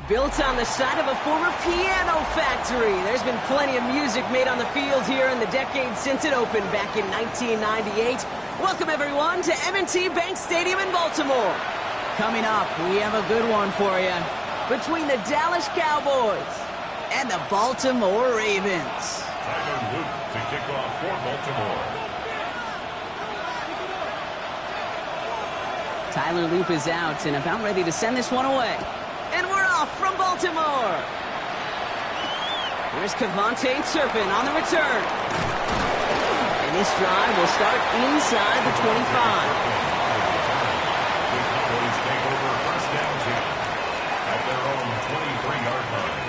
Built on the side of a former piano factory, there's been plenty of music made on the field here in the decade since it opened back in 1998. Welcome, everyone, to M&T Bank Stadium in Baltimore. Coming up, we have a good one for you. Between the Dallas Cowboys and the Baltimore Ravens. Tyler Luke to kick off for Baltimore. Tyler Loop is out and about ready to send this one away. And we're off from Baltimore. Here's Kevontae Turpin on the return. And this drive will start inside the 25. The Cowboys take over first down at their own 23-yard line.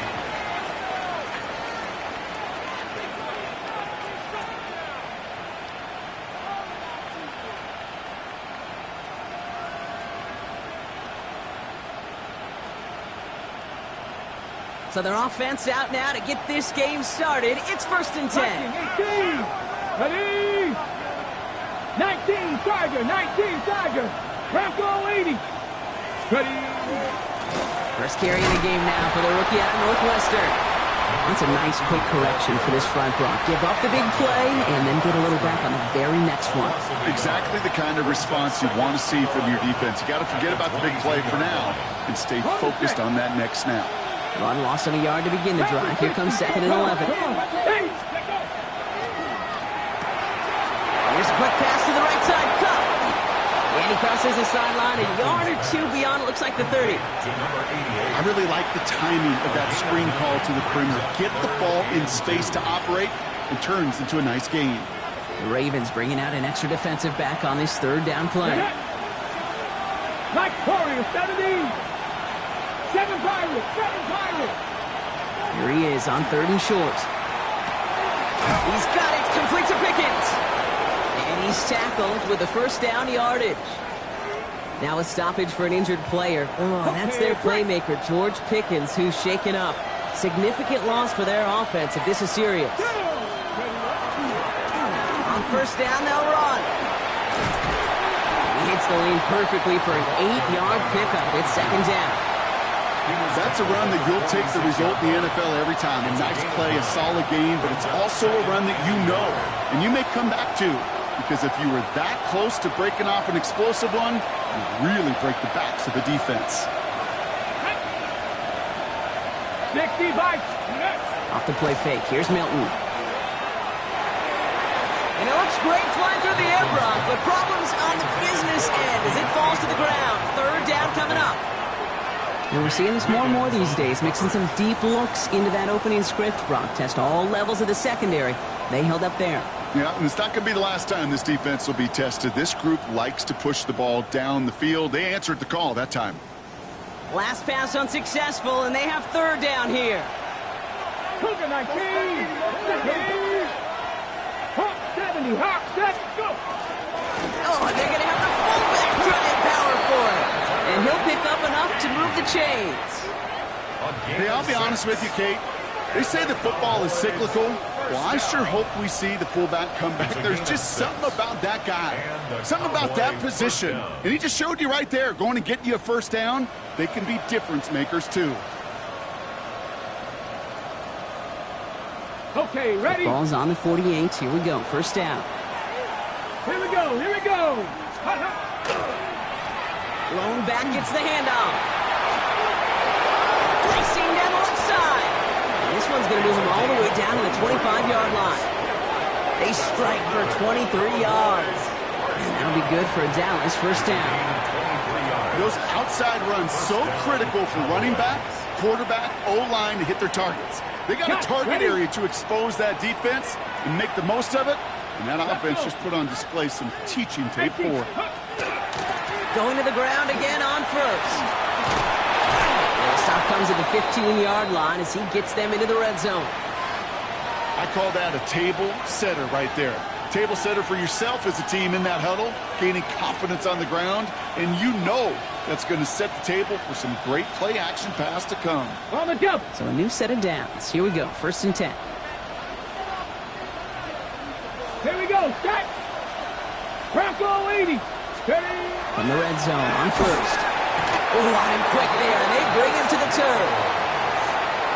So their offense out now to get this game started. It's 1st and 10. 18, ready, 19, Tiger, 19, Tiger, Bronco 80, ready. First carry in the game now for the rookie out of Northwestern. That's a nice quick correction for this front block. Give up the big play and then get a little back on the very next one. Exactly the kind of response you want to see from your defense. You got to forget about the big play for now and stay focused on that next snap. Run loss on a yard to begin the drive. Here comes 2nd and 11. Here's a quick pass to the right side. Cup. And he crosses the sideline a yard or two beyond, it looks like the 30. I really like the timing of that screen call to the perimeter. Get the ball in space to operate and turns into a nice gain. The Ravens bringing out an extra defensive back on this 3rd down play. Mike Corey, 70. 7 Pirates, 7 Pirates. Here he is on 3rd and short. He's got it, complete to Pickens. And he's tackled with the first down yardage. Now a stoppage for an injured player. Oh, that's their playmaker, George Pickens, who's shaken up. Significant loss for their offense if this is serious. On 1st down, they'll run. He hits the lane perfectly for an 8-yard pickup. It's 2nd down. That's a run that you'll take the result in the NFL every time. A nice play, a solid game, but it's also a run that you know and you may come back to, because if you were that close to breaking off an explosive one, you really break the backs of the defense. 60 bites. Off the play fake. Here's Milton. And it looks great flying through the air, Brock, but problems on the business end as it falls to the ground. 3rd down coming up. And we're seeing this more and more these days, mixing some deep looks into that opening script. Brock test all levels of the secondary. They held up there. Yeah, and it's not going to be the last time this defense will be tested. This group likes to push the ball down the field. They answered the call that time. Last pass unsuccessful, and they have 3rd down here. Cougar 19, 70, Hawk 7, go. Oh, and they're going to have the fullback drive power for it. And he'll pick up enough to move the chains. Hey, I'll be honest with you, Kate. They say that football is cyclical. Well, I sure hope we see the fullback come back. There's just something about that guy, something about that position. And he just showed you right there, going to get you a 1st down. They can be difference makers, too. Okay, ready? The ball's on the 48. Here we go. 1st down. Here we go, here we go. Lone back gets the handoff. Racing down the left side. And this one's going to move him all the way down to the 25-yard line. They strike for 23 yards. And that'll be good for a Dallas 1st down. Those outside runs so critical for running back, quarterback, O-line to hit their targets. They got a target area to expose that defense and make the most of it. And that offense just put on display some teaching tape for it. Going to the ground again on 1st. And the stop comes at the 15-yard line as he gets them into the red zone. I call that a table setter right there. Table setter for yourself as a team in that huddle, gaining confidence on the ground, and you know that's going to set the table for some great play action pass to come. On the jump. So a new set of downs. Here we go. 1st and 10. Here we go. Set. Bronco 80. Steady. From the red zone on 1st. Oh, on him quick there, and they bring him to the turf.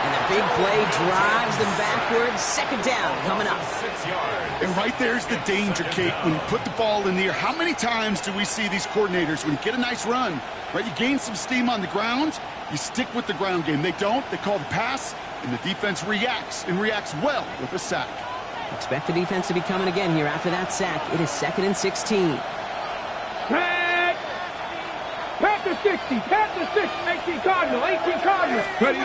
And the big play drives them backwards. Second down coming up. 6 yards. And right there's the danger, Kate. When you put the ball in the air, how many times do we see these coordinators, when you get a nice run, right, you gain some steam on the ground, you stick with the ground game. They don't. They call the pass, and the defense reacts, and reacts well with a sack. Expect the defense to be coming again here after that sack. It is 2nd and 16. Pat! Pat the 60! Pat the 60! 18 Cardinal! 18 Cardinal! Ready?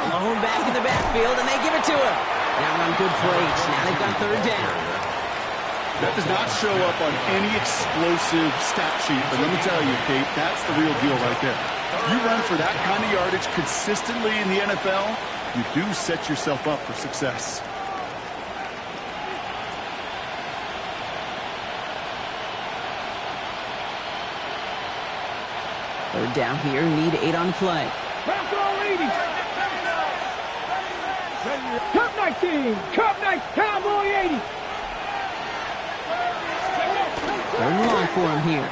Alone back in the backfield, and they give it to him. Now run good plays. Now they've got third down. That does not show up on any explosive stat sheet, but let me tell you, Kate, that's the real deal right there. You run for that kind of yardage consistently in the NFL, you do set yourself up for success. Third down here, need 8 on play. Cowboy 80! Cup 19! Cup 19! Cowboy 80! Third and long for him here.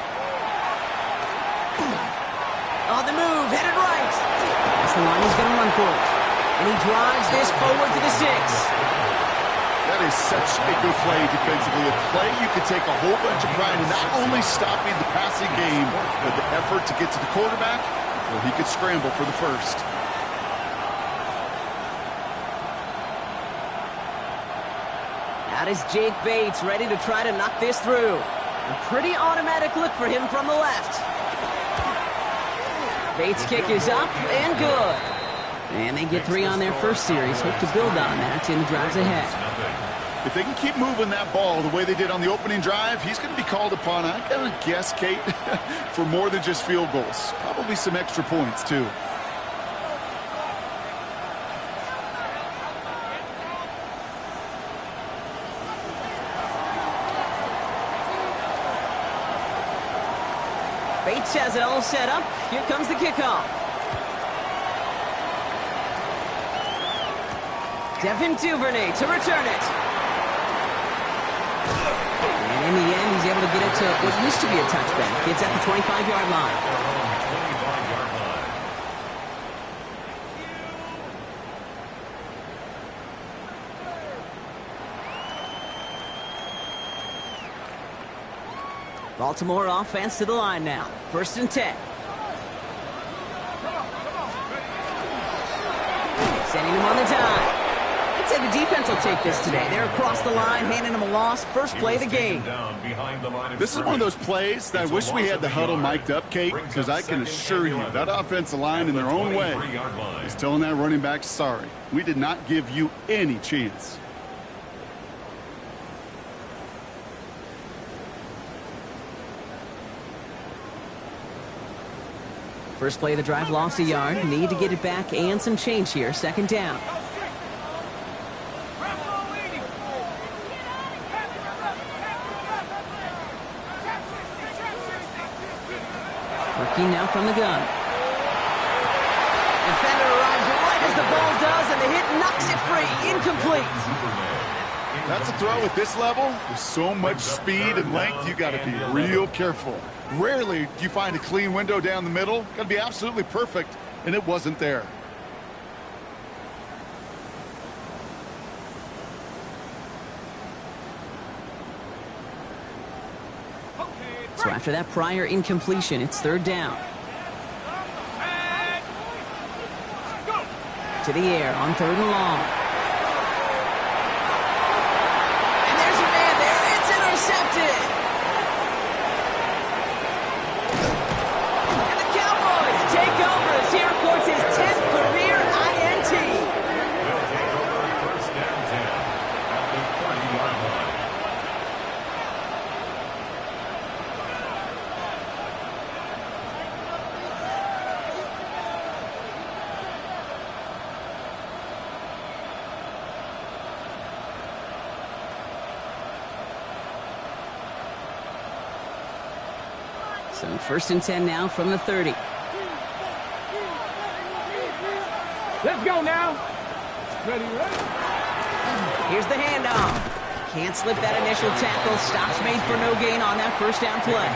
On the move, headed right. That's the line he's going to run for it. And he drives this forward to the 6. That is such a good play defensively. A play you could take a whole bunch of pride in not only stopping the passing game, but the effort to get to the quarterback before he could scramble for the first. Out is Jake Bates, ready to try to knock this through. A pretty automatic look for him from the left. Bates' kick is up and good. And they get 3 on their first series. Hope to build on that in the drives ahead. If they can keep moving that ball the way they did on the opening drive, he's going to be called upon, I gotta guess, Kate, for more than just field goals. Probably some extra points, too. Bates has it all set up. Here comes the kickoff. Devin Duvernay to return it. And in the end, he's able to get it to what used to be a touchback. It's at the 25-yard line. Baltimore offense to the line now. 1st and 10. Sending him on the dime. I'd say the defense will take this today. They're across the line, handing him a loss. First play of the game. This is one of those plays that I wish we had the huddle mic'd up, Kate, because I can assure you that offensive line in their own way is telling that running back, sorry, we did not give you any chance. First play of the drive, lost a yard. Need to get it back and some change here. 2nd down. Working now from the gun. Defender arrives right as the ball does, and the hit knocks it free. Incomplete. That's a throw at this level. With so much speed and length, you got to be real careful. Rarely do you find a clean window down the middle. Got to be absolutely perfect, and it wasn't there. So after that prior incompletion, it's 3rd down. To the air on 3rd and long. And there's a man there. It's intercepted. And the Cowboys take over as he records his 10th career INT. They'll take over 1st down 10 at the 30-yard line. So 1st and 10 now from the 30. Let's go now. Ready, ready. Here's the handoff. Can't slip that initial tackle. Stops made for no gain on that 1st down play.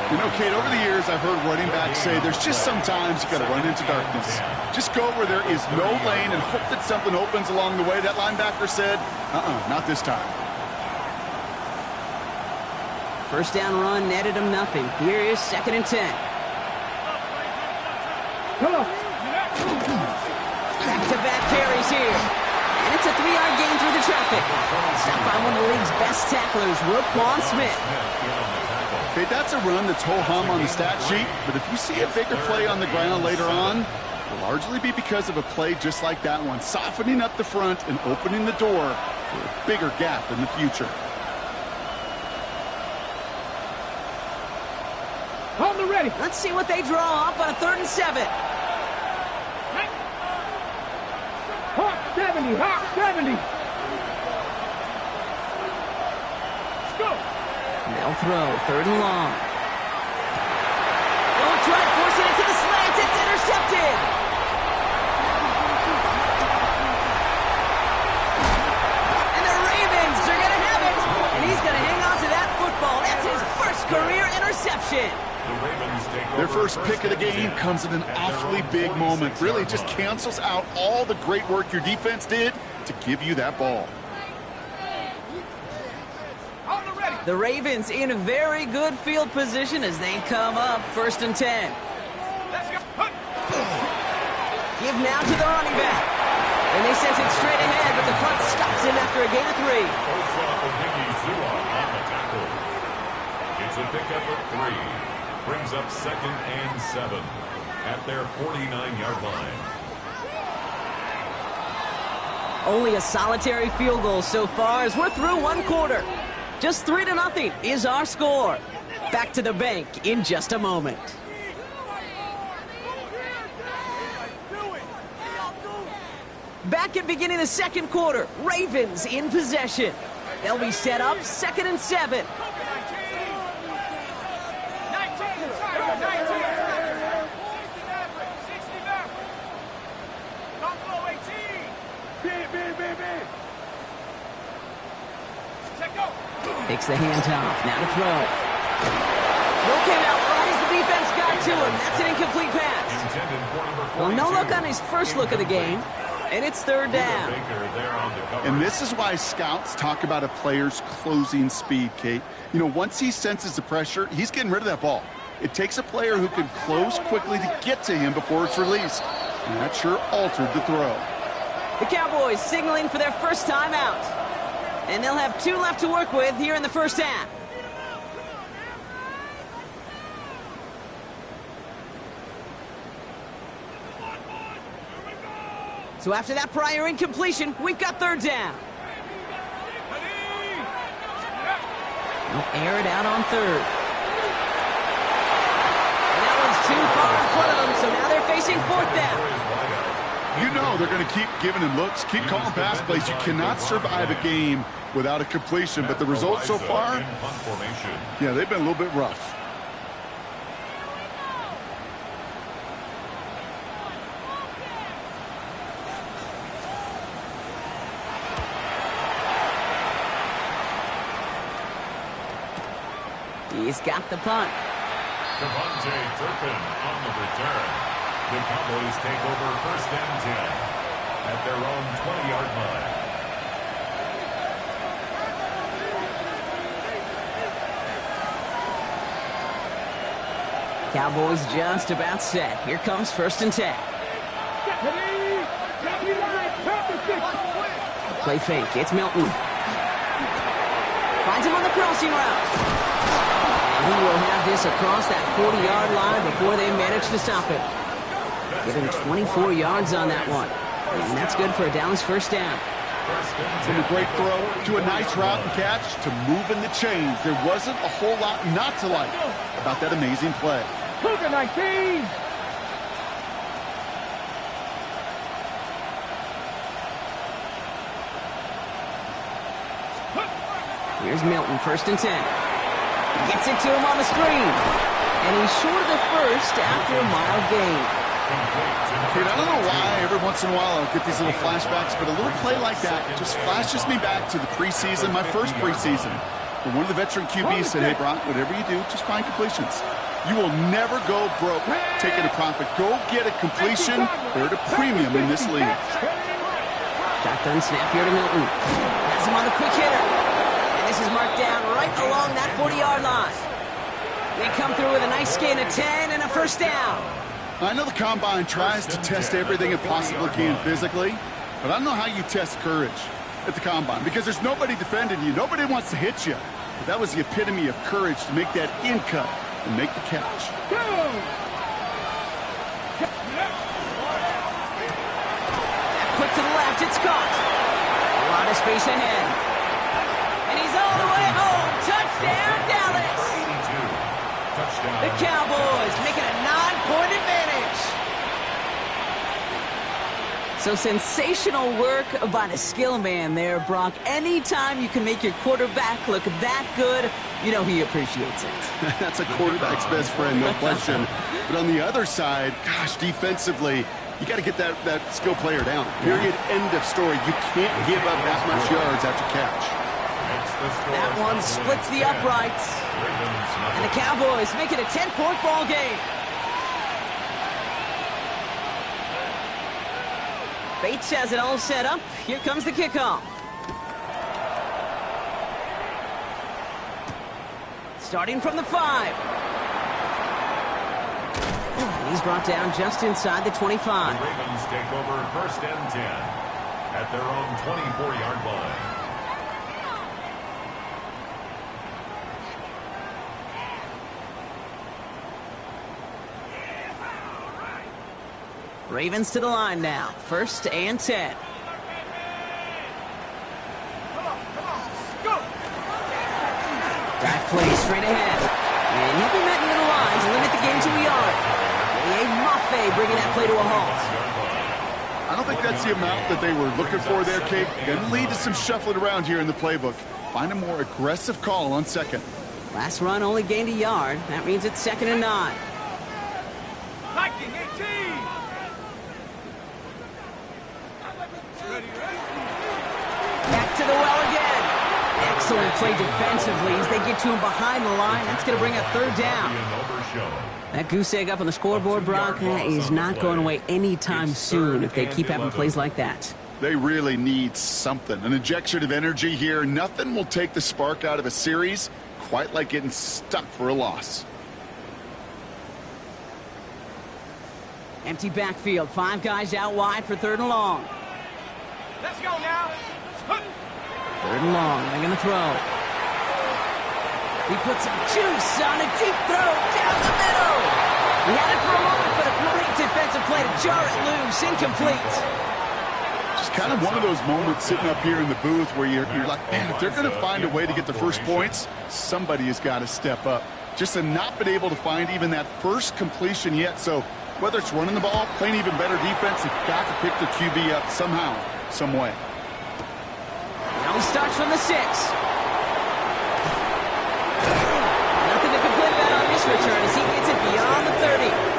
You know, Kate, over the years, I've heard running backs say there's just sometimes you got to run into darkness. Just go where there is no lane and hope that something opens along the way. That linebacker said, not this time. First down run netted him nothing. Here is 2nd and 10. Back-to-back carries here. And it's a 3-yard gain through the traffic. Stopped by one of the league's best tacklers, Roquan Smith. Okay, that's a run that's ho-hum on the stat sheet, but if you see a bigger play on the ground later on, it'll largely be because of a play just like that one, softening up the front and opening the door for a bigger gap in the future. Hold the ready. Let's see what they draw up on a 3rd and 7. Hawk 70, Hawk 70. They'll throw 3rd and long. Don't try forcing it to the slant. It's intercepted. And the Ravens are going to have it. And he's going to hang on to that football. That's his first career interception. Their first pick of the game comes at an awfully big moment. Really just cancels out all the great work your defense did to give you that ball. The Ravens in very good field position as they come up 1st and 10. Give now to the running back. And they send it straight ahead, but the front stops him after a gain of 3. It's a pickup of 3. Brings up 2nd and 7 at their 49-yard line. Only a solitary field goal so far as we're through 1 quarter. Just 3-0 is our score. Back to the bank in just a moment. Back at beginning the 2nd quarter, Ravens in possession. They'll be set up 2nd and 7. Takes the handoff. Now to throw. Throw came out right as the defense got to him. That's an incomplete pass. Well, no look on his first look of the game. And it's 3rd down. And this is why scouts talk about a player's closing speed, Kate. You know, once he senses the pressure, he's getting rid of that ball. It takes a player who can close quickly to get to him before it's released. And that sure altered the throw. The Cowboys signaling for their first time out. And they'll have 2 left to work with here in the first half. So after that prior incompletion, we've got 3rd down. They'll air it out on 3rd. And that one's too far in front of them, so now they're facing 4th down. You know they're going to keep giving him looks, keep calling pass plays. You cannot survive a game without a completion, but the results so far, yeah, they've been a little bit rough. He's got the punt. Devontae Turpin on the return. The Cowboys take over 1st and 10 at their own 20-yard line. Cowboys just about set. Here comes 1st and 10. Play fake. It's Milton. Finds him on the crossing route. And he will have this across that 40-yard line before they manage to stop it. Give him 24 yards on that one. And that's good for a Dallas 1st down. From a great throw to a nice route and catch to moving the chains. There wasn't a whole lot not to like about that amazing play. Cougar 19. Here's Milton, 1st and 10. Gets it to him on the screen. And he's short of the first after a mild gain. Kate, I don't know why every once in a while I'll get these little flashbacks, but a little play like that just flashes me back to the preseason, my first preseason. When one of the veteran QBs said, hey, Brock, whatever you do, just find completions. You will never go broke taking a profit. Go get a completion. They're at a premium in this league. Shotgun snap here to Milton. Has him on the quick hitter. And this is marked down right along that 40-yard line. They come through with a nice gain of 10 and a first down. I know the Combine tries to test everything it possibly can physically, but I don't know how you test courage at the Combine because there's nobody defending you. Nobody wants to hit you. But that was the epitome of courage to make that in cut and make the catch. Quick to the left, it's caught. A lot of space ahead. And he's all the way home. Touchdown, Dallas. The Cowboys making a 9-point advantage. So sensational work by the skill man there, Brock. Anytime you can make your quarterback look that good, you know he appreciates it. That's a quarterback's best friend, no question. But on the other side, gosh, defensively, you got to get that skill player down. Period. End of story. You can't give up that much yards after catch. That one splits the uprights. And the Cowboys make it a 10-point ball game. Bates has it all set up. Here comes the kickoff. Starting from the 5. And he's brought down just inside the 25. The Ravens take over first and 10 at their own 24-yard line. Ravens to the line now. First and 10. Dive play straight ahead. And he'll be met near the lines and limit the game to a yard. Mafe bringing that play to a halt. I don't think that's the amount that they were looking for there, Kate. Going to lead to some shuffling around here in the playbook. Find a more aggressive call on second. Last run only gained a yard. That means it's 2nd and 9. Viking 18. Back to the well again. Excellent play defensively as they get to him behind the line. That's going to bring up 3rd down. That goose egg up on the scoreboard, Brock, is not going away anytime soon if they keep having plays like that. They really need something. An injection of energy here. Nothing will take the spark out of a series quite like getting stuck for a loss. Empty backfield. 5 guys out wide for 3rd and long. Let's go now. 3rd and long. They're going to throw. He puts some juice on a deep throw down the middle. He had it for a moment, but a great defensive play to jar it loose. Incomplete. Just kind of one of those moments sitting up here in the booth where you're like, man, if they're going to find a way to get the first points, somebody has got to step up. Just to not been able to find even that first completion yet. So whether it's running the ball, playing even better defense, they've got to pick the QB up somehow, some way. Now he starts from the 6. Nothing to complain about on this return as he gets it beyond the 30.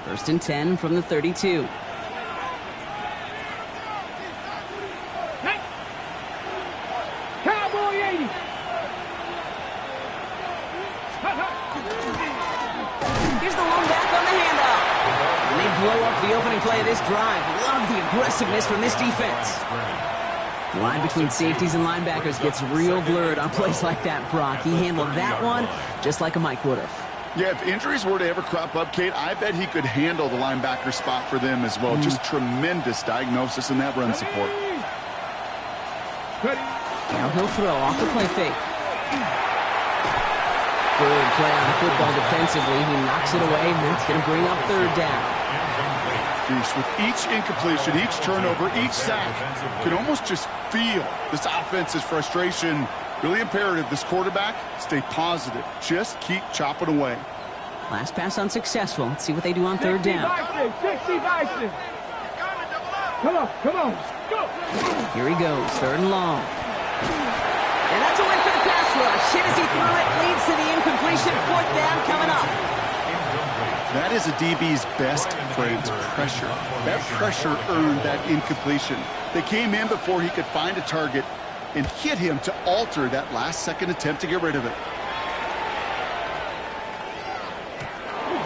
First and 10 from the 32. Cowboy 80. Here's the long back on the handoff. And they blow up the opening play of this drive. Love the aggressiveness from this defense. The line between safeties and linebackers gets real blurred on plays like that, Brock. He handled that one just like a Mike would have. Yeah, if injuries were to ever crop up, Kate, I bet he could handle the linebacker spot for them as well. Just tremendous diagnosis in that run support. Now he'll throw off the play fake. Good play on the football defensively. He knocks it away, and that's going to bring up 3rd down. Goose, with each incompletion, each turnover, each sack, you can almost just feel this offense's frustration. Really imperative, this quarterback, stay positive. Just keep chopping away. Last pass unsuccessful. Let's see what they do on 3rd down. 60 Bison. Come on, come on. Go. Here he goes, 3rd and long. And that's a win for the pass rush. Hit as he threw it, leads to the incompletion. 4th down coming up. That is a DB's best friend, pressure. That pressure earned that incompletion. They came in before he could find a target and hit him to alter that last-second attempt to get rid of it.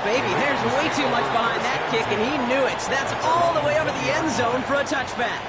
Baby, there's way too much behind that kick, and he knew it. That's all the way over the end zone for a touchback.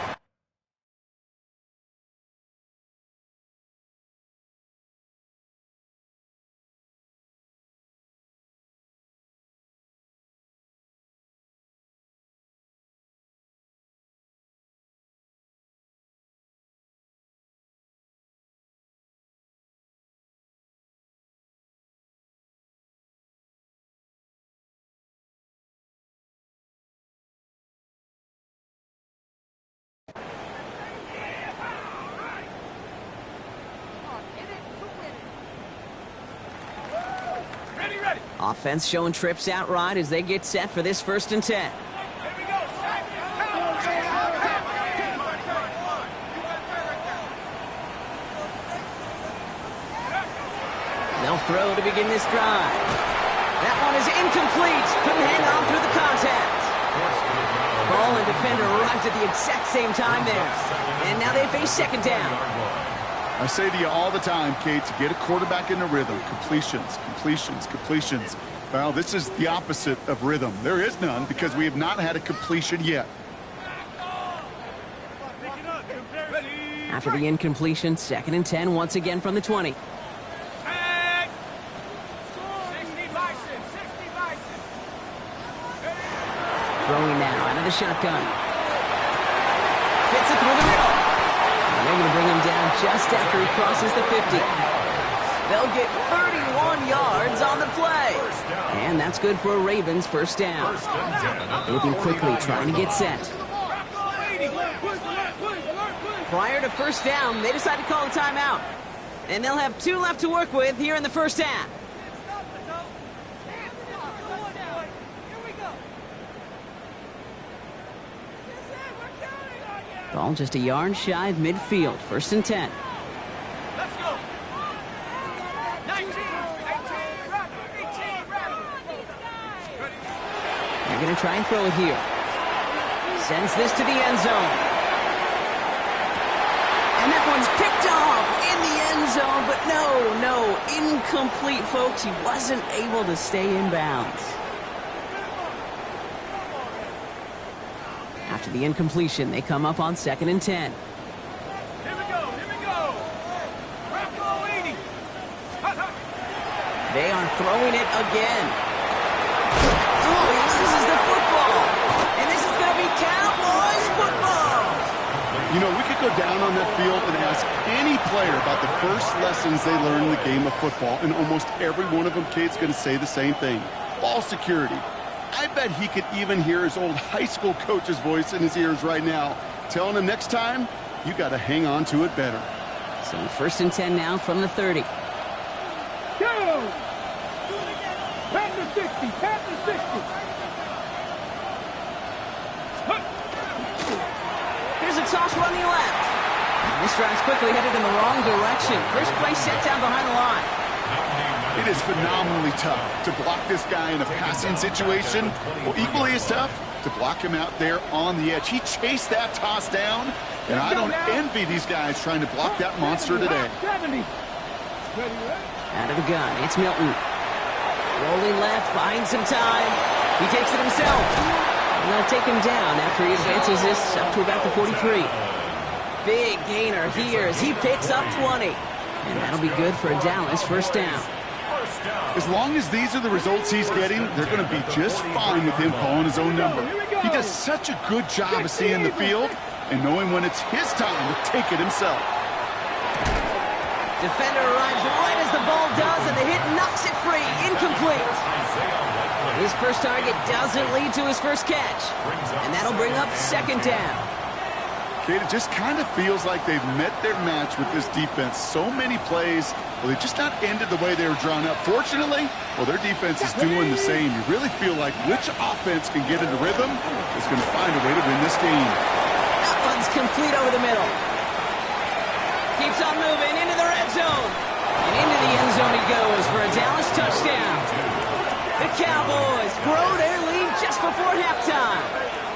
Offense showing trips out right as they get set for this 1st and 10. They'll throw to begin this drive. That one is incomplete. Couldn't hang on through the contact. Ball and defender arrived at the exact same time there. And now they face 2nd down. I say to you all the time, Kate, to get a quarterback in a rhythm, completions, completions, completions. Well, this is the opposite of rhythm. There is none because we have not had a completion yet. After the incompletion, 2nd and 10 once again from the 20. Throwing now out of the shotgun. Fits it through the middle. And they're going to bring him down just after he crosses the 50. They'll get 31 yards on the play. And that's good for a Ravens 1st down. Moving quickly, trying to get set. Prior to 1st down, they decide to call a timeout. And they'll have 2 left to work with here in the 1st half. Ball just a yard shy of midfield. 1st and 10. Let's go. 19, 18, They're going to try and throw it here. Sends this to the end zone. And that one's picked off in the end zone, but no, incomplete, folks. He wasn't able to stay in bounds. After the incompletion, they come up on 2nd and 10. Here we go. Rocco 80. They are throwing it again. Oh, he loses the football. And this is going to be Cowboys football. You know, we could go down on that field and ask any player about the first lessons they learned in the game of football, and almost every one of them, Kate's going to say the same thing. Ball security. I bet he could even hear his old high school coach's voice in his ears right now, telling him next time, you got to hang on to it better. So 1st and 10 now from the 30. Go! Pat the 60. Here's a toss running left. This drive's quickly headed in the wrong direction. First play set down behind the line. It is phenomenally tough to block this guy in a passing situation. Well, equally as tough to block him out there on the edge. He chased that toss down, and I don't envy these guys trying to block that monster today. 70. Out of the gun, it's Milton. Rolling left, buying some time. He takes it himself. And they'll take him down after he advances this up to about the 43. Big gainer here as he picks up 20. And that'll be good for a Dallas 1st down. As long as these are the results he's getting, they're going to be just fine with him calling his own number. He does such a good job of seeing the field and knowing when it's his time to take it himself. Defender arrives right as the ball does, and the hit knocks it free. Incomplete. His first target doesn't lead to his first catch. And that'll bring up 2nd down. Kate, it just kind of feels like they've met their match with this defense. So many plays, well, they just not ended the way they were drawn up. Fortunately, well, their defense is doing the same. You really feel like which offense can get into rhythm is going to find a way to win this game. That one's complete over the middle. Keeps on moving into the red zone. And into the end zone he goes for a Dallas touchdown. The Cowboys grow their lead just before halftime.